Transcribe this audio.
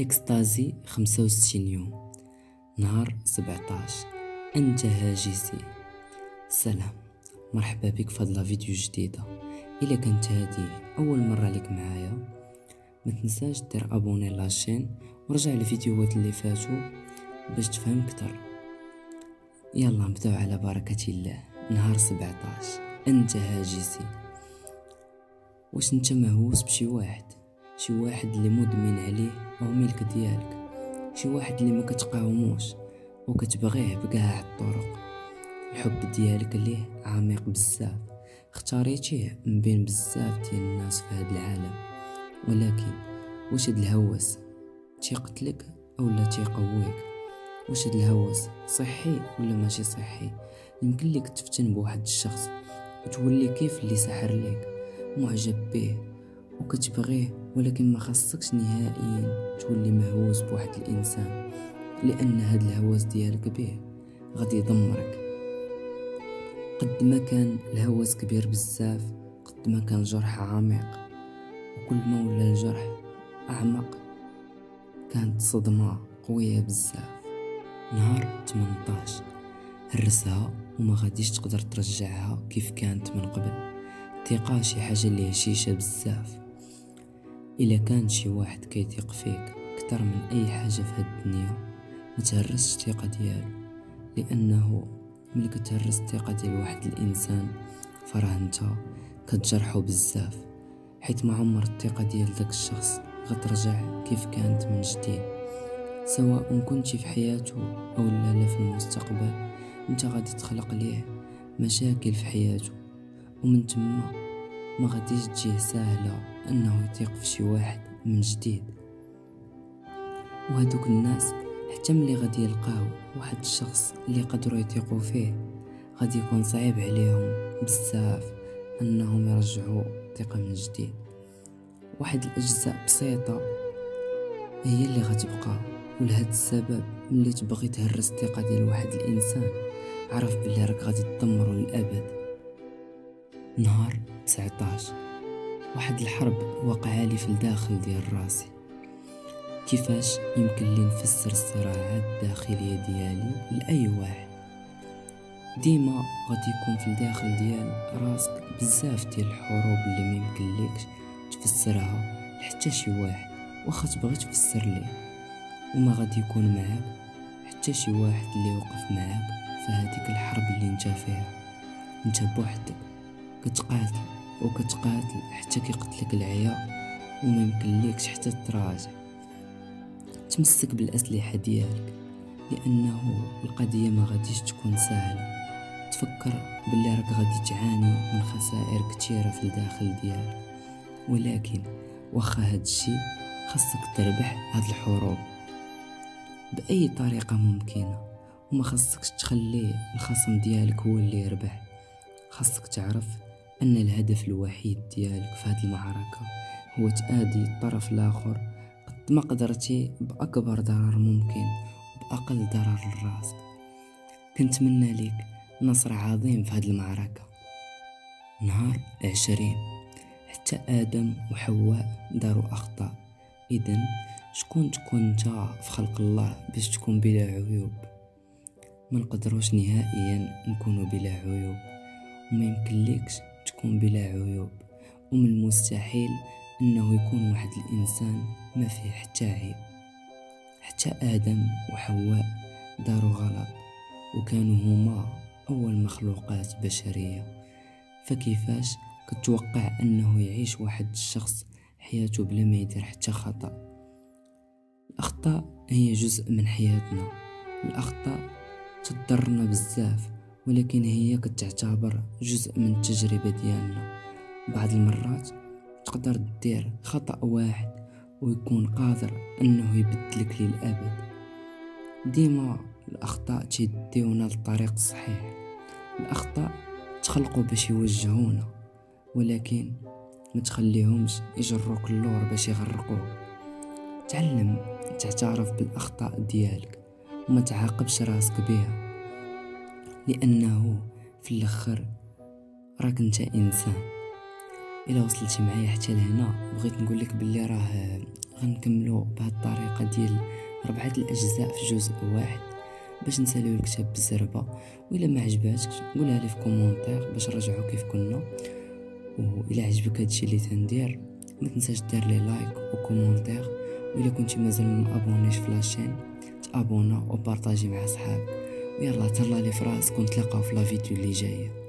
إكستازي 65 يوم. نهار 17. أنت هاجسي. سلام، مرحبا بك في هاد فيديو جديدة. إلا كانت هادي أول مرة ليك معايا ما تنساش دير أبوني لاشين ورجع الفيديوهات اللي فاتوا باش تفهم كتر. يلا نبداو على بركة الله. نهار 17. أنت هاجسي. واش انت مهووس بشي واحد؟ شي واحد اللي مدمن عليه او ملك ديالك، شي واحد اللي ما كتقاوموش وكتبغيه بكاع الطرق. الحب ديالك ليه عميق بزاف، اختاريتيه من بين بزاف ديال الناس في هذا العالم، ولكن واش هاد الهوس تيقتلك اولا تيقويك؟ واش هاد الهوس صحي ولا ماشي صحي؟ يمكن ليك تفتن بواحد الشخص وتولي كيف اللي سحر ليك، معجب به وكتبغيه، ولكن ما خاصكش نهائيا تولي مهووس بواحد الانسان، لان هاد الهوس ديالك به غادي يدمرك. قد ما كان الهوس كبير بزاف قد ما كان الجرح عميق، وكل ما ولا الجرح اعمق كانت صدمة قوية بزاف. نهار 18. هرسها وما غاديش تقدر ترجعها كيف كانت من قبل. الثقة شي حاجة اللي هشيشة بزاف. إلا كان شي واحد كيثيق فيك كتر من أي حاجة في هاد الدنيا ما تهرسش الثقة ديالو، لأنه ملي كتهرس الثقة ديال واحد الإنسان فراه انت كتجرحو بزاف، حيت ما عمر الثقة ديال داك الشخص غترجع كيف كانت من جديد. سواء كنتي في حياته أو لا في المستقبل، انت غادي تخلق ليه مشاكل في حياته، ومن تما ما غاديش تجيه سهلة انه يثيق في شي واحد من جديد. وهادوك الناس حتى ملي غادي يلقاو واحد الشخص اللي يقدروا يثيقوا فيه غادي يكون صعيب عليهم بزاف انهم يرجعوا الثقة من جديد. واحد الاجزاء بسيطة هي اللي غتبقى، ولهذا السبب ملي تبغي تهرس الثقة ديال واحد الانسان عرف بلي راك غادي تدمرو للابد. نهار 19. واحد الحرب وقع لي في الداخل ديال راسي. كيفاش يمكن لي نفسر الصراعات الداخلية ديالي لأي واحد؟ ديما غادي يكون في الداخل ديال راسك بزاف ديال الحروب اللي ما يمكن ليكش تفسرها حتى شي واحد واخا تبغي تفسر ليه، وما غادي يكون معاك حتى شي واحد اللي وقف معاك في هذيك الحرب اللي انت فيها. انت بوحدك كتقاتل وكتقاتل حتى كيقتلك العيا، وما يمكن ليكش حتى تراجع. تمسك بالأسلحة ديالك لأنه القضية ما غاديش تكون سهلة. تفكر باللي راك غادي تعاني من خسائر كتيرة في الداخل ديالك، ولكن واخا هاد الشي خاصك تربح هاد الحروب بأي طريقة ممكنة، وما خاصكش تخلي الخصم ديالك هو اللي يربح. خاصك تعرف أن الهدف الوحيد ديالك في هاد المعركة هو تآدي الطرف الآخر قد ما قدرتي بأكبر ضرر ممكن وبأقل ضرر لراسك. كنتمنى ليك نصر عظيم في هاد المعركة. نهار 20. حتى آدم وحواء داروا أخطاء، إذن شكون تكون انت في خلق الله باش تكون بلا عيوب؟ ما نقدروش نهائيا نكونوا بلا عيوب، وما يمكن ليكش تكون بلا عيوب، ومن المستحيل انه يكون واحد الانسان ما فيه حتى عيب. حتى آدم وحواء داروا غلط وكانوا هما اول مخلوقات بشرية، فكيفاش كتوقع انه يعيش واحد الشخص حياته بلا ما يدير حتى خطأ؟ الأخطاء هي جزء من حياتنا، الأخطاء تضرنا بزاف، ولكن هي كتعتبر جزء من التجربة ديالنا. بعض المرات تقدر دير خطأ واحد ويكون قادر انه يبدلك للأبد. ديما الأخطاء تيديونا للطريق الصحيح. الأخطاء تخلقوا باش يوجهونا، ولكن ما تخليهمش يجروك اللور باش يغرقوك. تعلم تعترف بالأخطاء ديالك وما تعاقبش راسك بها، لأنه في الأخر راك انت إنسان. إلا وصلتي معايا حتى لهنا بغيت نقول لك باللي راه غنكملو بهاد الطريقة ديال 4 الأجزاء في جزء واحد باش نساليو الكتاب بالزربة. وإلا ما عجباتكش قولها لي في كومونتير باش نرجعو كيف كنا. وإلا عجبك هادشي اللي تندير ما تنساش دير لي لايك وكومونتير، وإلا كنتي مازال ما ابونيش في لاشين تابونا وبارطاجي مع صحابك. ويلا تهلا لي فراسك ونتلاقاو في لا فيديو اللي جايه.